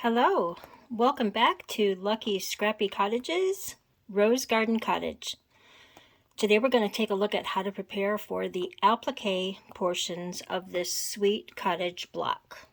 Hello, welcome back to Lucky Scrappy Cottage's Rose Garden Cottage. Today we're going to take a look at how to prepare for the applique portions of this sweet cottage block.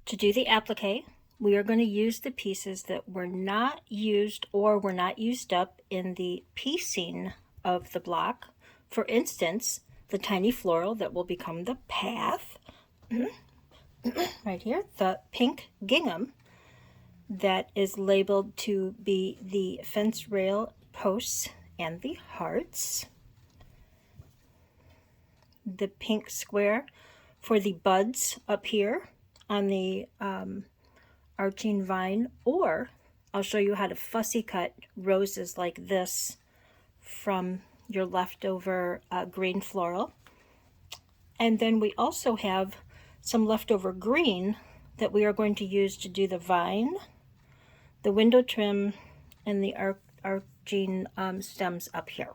To do the applique, we are going to use the pieces that were not used or were not used up in the piecing of the block. For instance, the tiny floral that will become the path. Right here, the pink gingham that is labeled to be the fence rail posts and the hearts. The pink square for the buds up here on the arching vine, or I'll show you how to fussy cut roses like this from your leftover green floral. And then we also have some leftover green that we are going to use to do the vine, the window trim, and the arching stems up here.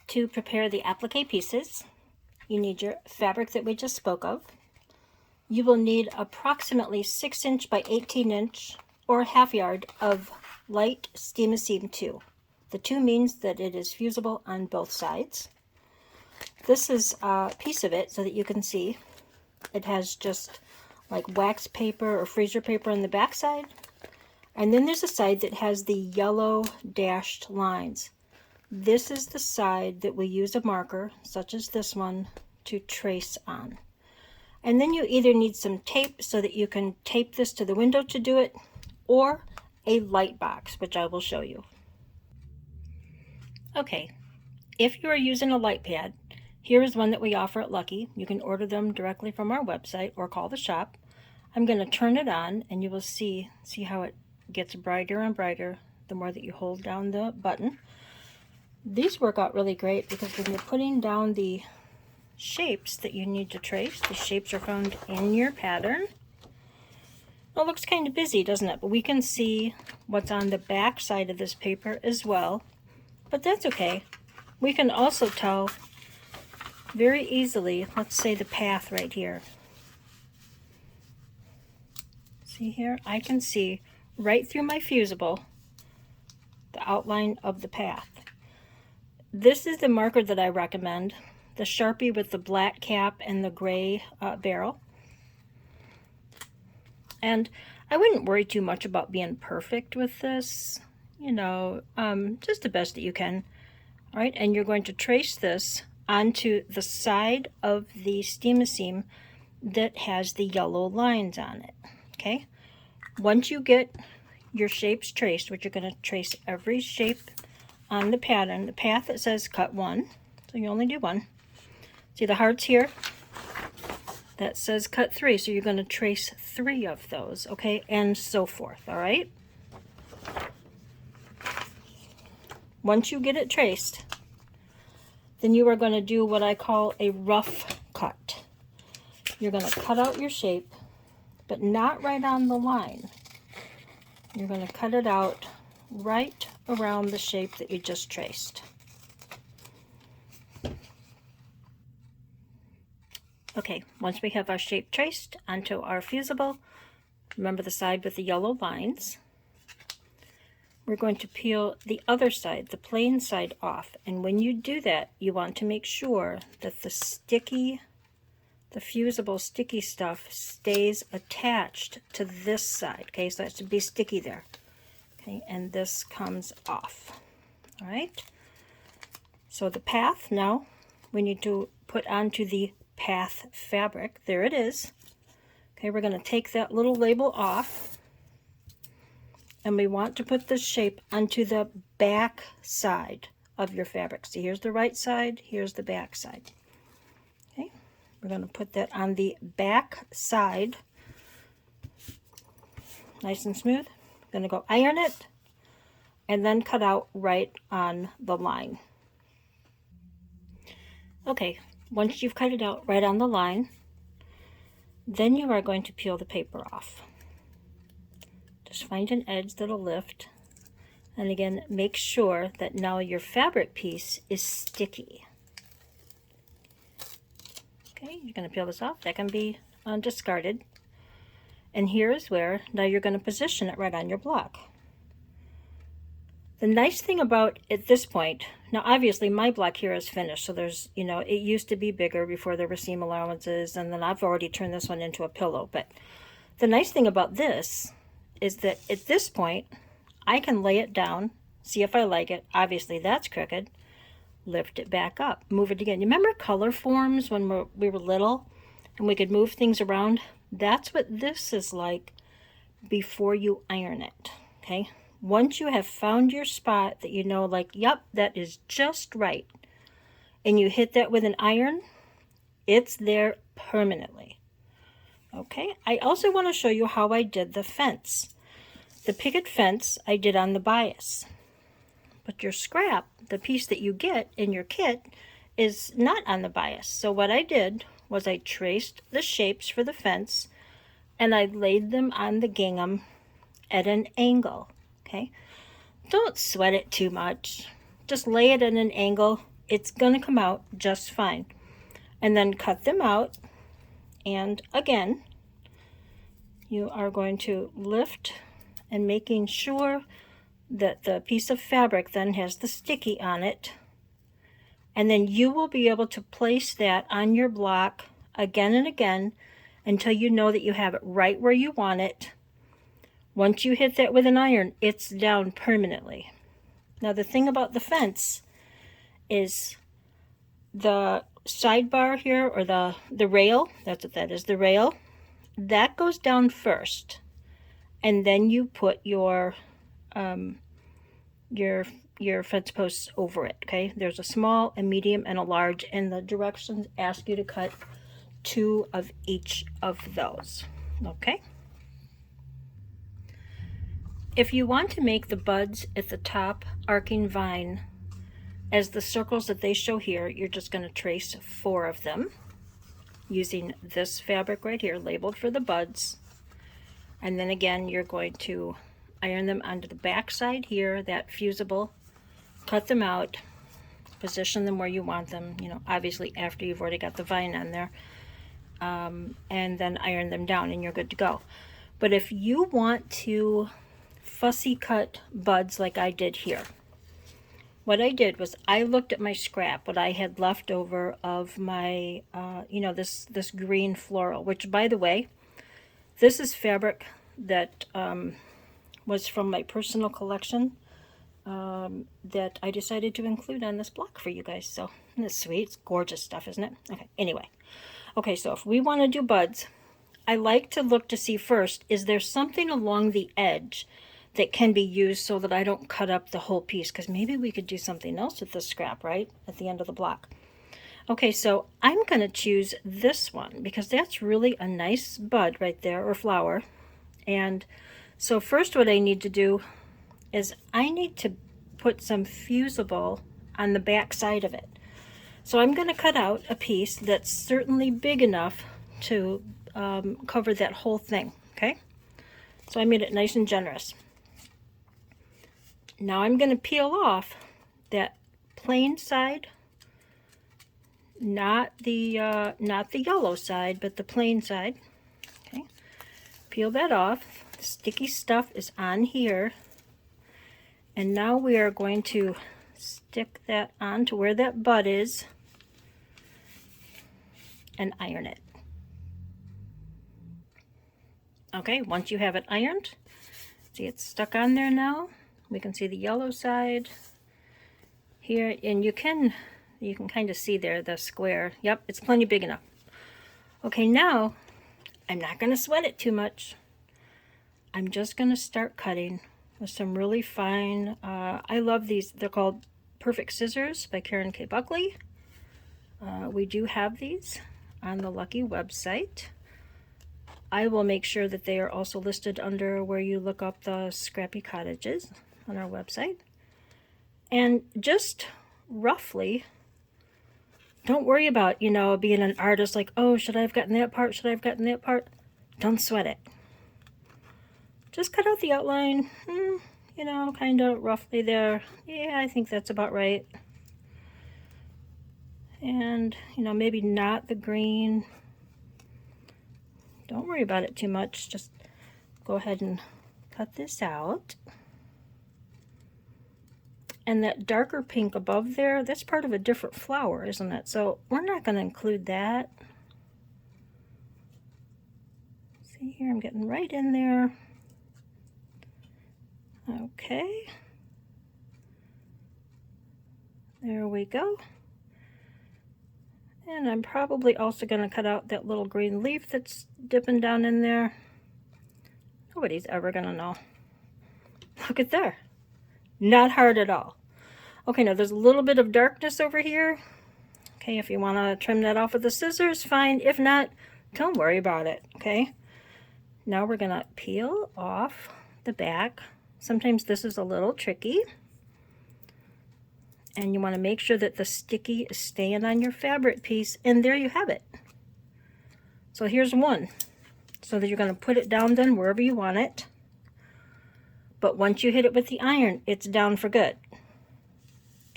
To prepare the applique pieces, you need your fabric that we just spoke of. You will need approximately 6" by 18" or a ½ yard of light Steam-A-Seam 2. The 2 means that it is fusible on both sides. This is a piece of it so that you can see. It has just like wax paper or freezer paper on the back side. And then there's a side that has the yellow dashed lines. This is the side that we use a marker, such as this one, to trace on. And then you either need some tape so that you can tape this to the window to do it, or a light box, which I will show you. Okay, if you are using a light pad, here is one that we offer at Lucky. You can order them directly from our website or call the shop. I'm going to turn it on and you will see how it gets brighter and brighter the more that you hold down the button. These work out really great because when you're putting down the shapes that you need to trace, the shapes are found in your pattern. Well, it looks kind of busy, doesn't it? But we can see what's on the back side of this paper as well. But that's okay. We can also tell very easily, let's say the path right here. See here? I can see right through my fusible the outline of the path. This is the marker that I recommend, the Sharpie with the black cap and the gray barrel. And I wouldn't worry too much about being perfect with this, you know, just the best that you can. All right, and you're going to trace this onto the side of the Steam-A-Seam that has the yellow lines on it. Okay, once you get your shapes traced, which you're going to trace every shape on the pattern, the path that says cut 1, so you only do 1. See the hearts here? That says cut 3, so you're going to trace 3 of those, okay, and so forth, all right? Once you get it traced, then you are going to do what I call a rough cut. You're going to cut out your shape, but not right on the line. You're going to cut it out right around the shape that you just traced. Okay, once we have our shape traced onto our fusible, remember the side with the yellow lines, we're going to peel the other side, the plain side, off. And when you do that, you want to make sure that the fusible sticky stuff stays attached to this side. Okay, so that should be sticky there. Okay, and this comes off. All right. So the path now, we need to put onto the path fabric. There it is. Okay, we're going to take that little label off. And we want to put this shape onto the back side of your fabric. See, here's the right side, here's the back side. Okay, we're going to put that on the back side, nice and smooth. I'm going to go iron it, and then cut out right on the line. Okay, once you've cut it out right on the line, then you are going to peel the paper off. Just find an edge that'll lift, and again, make sure that now your fabric piece is sticky. Okay, you're going to peel this off. That can be discarded. And here is where now you're going to position it right on your block. The nice thing about at this point, now obviously my block here is finished, so there's, you know, it used to be bigger before there were seam allowances, and then I've already turned this one into a pillow. But the nice thing about this is that at this point, I can lay it down, see if I like it. Obviously that's crooked. Lift it back up, move it again. You remember color forms when we were little and we could move things around? That's what this is like before you iron it, okay? Once you have found your spot that you know, like, yep, that is just right, and you hit that with an iron, it's there permanently. Okay, I also want to show you how I did the fence. The picket fence I did on the bias, but your scrap, the piece that you get in your kit, is not on the bias. So what I did was I traced the shapes for the fence and I laid them on the gingham at an angle. Okay, don't sweat it too much. Just lay it at an angle. It's gonna come out just fine. And then cut them out. And again, you are going to lift and making sure that the piece of fabric then has the sticky on it. And then you will be able to place that on your block again and again until you know that you have it right where you want it. Once you hit that with an iron, it's down permanently. Now the thing about the fence is the sidebar here, or the rail, that's what that is, the rail, that goes down first. And then you put your fence posts over it, okay? There's a small, a medium, and a large, and the directions ask you to cut 2 of each of those, okay? If you want to make the buds at the top arcing vine as the circles that they show here, you're just going to trace 4 of them using this fabric right here labeled for the buds. And then again, you're going to iron them onto the back side here, that fusible, cut them out, position them where you want them, you know, obviously after you've already got the vine on there, and then iron them down and you're good to go. But if you want to fussy cut buds like I did here, what I did was I looked at my scrap, what I had left over of my, you know, this green floral, which by the way, this is fabric that was from my personal collection that I decided to include on this block for you guys. So isn't it sweet? It's gorgeous stuff, isn't it? Okay, anyway. Okay, so if we want to do buds, I like to look to see first, is there something along the edge that can be used so that I don't cut up the whole piece? Because maybe we could do something else with this scrap, right? At the end of the block. Okay, so I'm going to choose this one because that's really a nice bud right there, or flower. And so first what I need to do is I need to put some fusible on the back side of it. So I'm going to cut out a piece that's certainly big enough to cover that whole thing, okay? So I made it nice and generous. Now I'm going to peel off that plain side, not the yellow side, but the plain side. Okay, peel that off. The sticky stuff is on here, and now we are going to stick that on to where that bud is and iron it. Okay, once you have it ironed, see it's stuck on there now. We can see the yellow side here, and you can kind of see there the square. Yep, it's plenty big enough. Okay, now I'm not going to sweat it too much. I'm just going to start cutting with some really fine, I love these, they're called Perfect Scissors by Karen K. Buckley. We do have these on the Lucky website. I will make sure that they are also listed under where you look up the Scrappy Cottages on our website. And just roughly, don't worry about, you know, being an artist like, oh, should I have gotten that part? Should I have gotten that part? Don't sweat it. Just cut out the outline, you know, kind of roughly there. Yeah, I think that's about right. And, you know, maybe not the green. Don't worry about it too much. Just go ahead and cut this out. And that darker pink above there, that's part of a different flower, isn't it? So we're not going to include that. See here, I'm getting right in there. Okay. There we go. And I'm probably also going to cut out that little green leaf that's dipping down in there. Nobody's ever going to know. Look at there. Not hard at all. Okay, now there's a little bit of darkness over here. Okay, if you want to trim that off with the scissors, fine. If not, don't worry about it, okay? Now we're going to peel off the back. Sometimes this is a little tricky. And you want to make sure that the sticky is staying on your fabric piece. And there you have it. So here's one. So that you're going to put it down then wherever you want it. But once you hit it with the iron, it's down for good.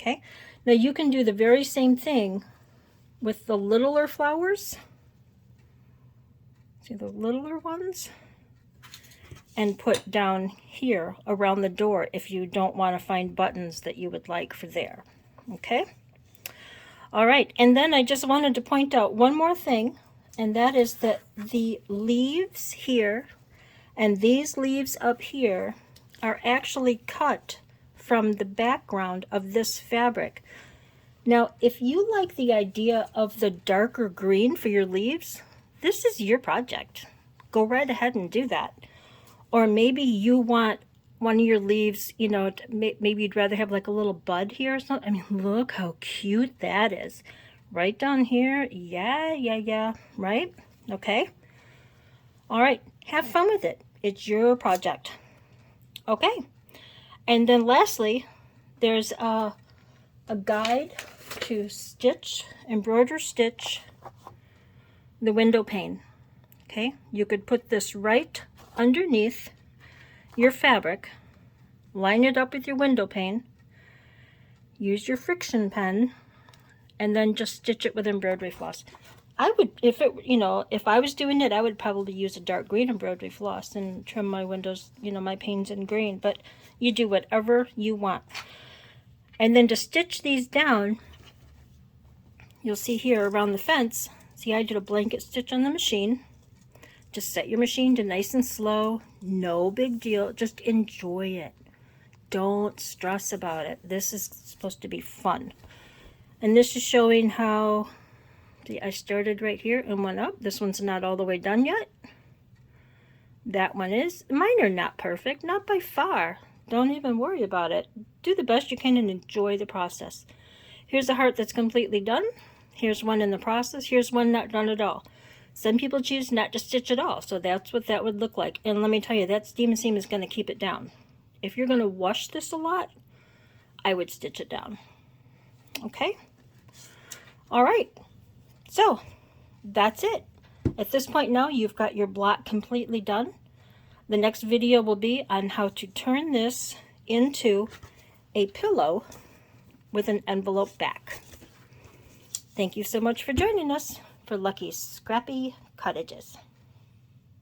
Okay? Now you can do the very same thing with the littler flowers. See the littler ones? And put down here around the door if you don't want to find buttons that you would like for there. Okay? All right, and then I just wanted to point out one more thing, and that is that the leaves here and these leaves up here are actually cut from the background of this fabric. Now, if you like the idea of the darker green for your leaves, this is your project. Go right ahead and do that. Or maybe you want one of your leaves, you know, maybe you'd rather have like a little bud here or something. I mean, look how cute that is. Right down here. Yeah, right? Okay. All right. Have fun with it. It's your project. Okay. And then lastly, there's a guide to embroider stitch the window pane. Okay. You could put this right underneath your fabric, line it up with your window pane, use your friction pen, and then just stitch it with embroidery floss. I would, if I was doing it, I would probably use a dark green embroidery floss and trim my windows, my panes in green, but you do whatever you want. And then to stitch these down, you'll see here around the fence, see I did a blanket stitch on the machine. Just set your machine to nice and slow. No big deal. Just enjoy it. Don't stress about it. This is supposed to be fun. And this is showing how, see, I started right here and went up. This one's not all the way done yet. That one is. Mine are not perfect. Not by far. Don't even worry about it. Do the best you can and enjoy the process. Here's a heart that's completely done. Here's one in the process. Here's one not done at all. Some people choose not to stitch at all, so that's what that would look like. And let me tell you, that steam seam is going to keep it down. If you're going to wash this a lot, I would stitch it down. Okay? All right. So, that's it. At this point now, you've got your block completely done. The next video will be on how to turn this into a pillow with an envelope back. Thank you so much for joining us for Lucky's Scrappy Cottages.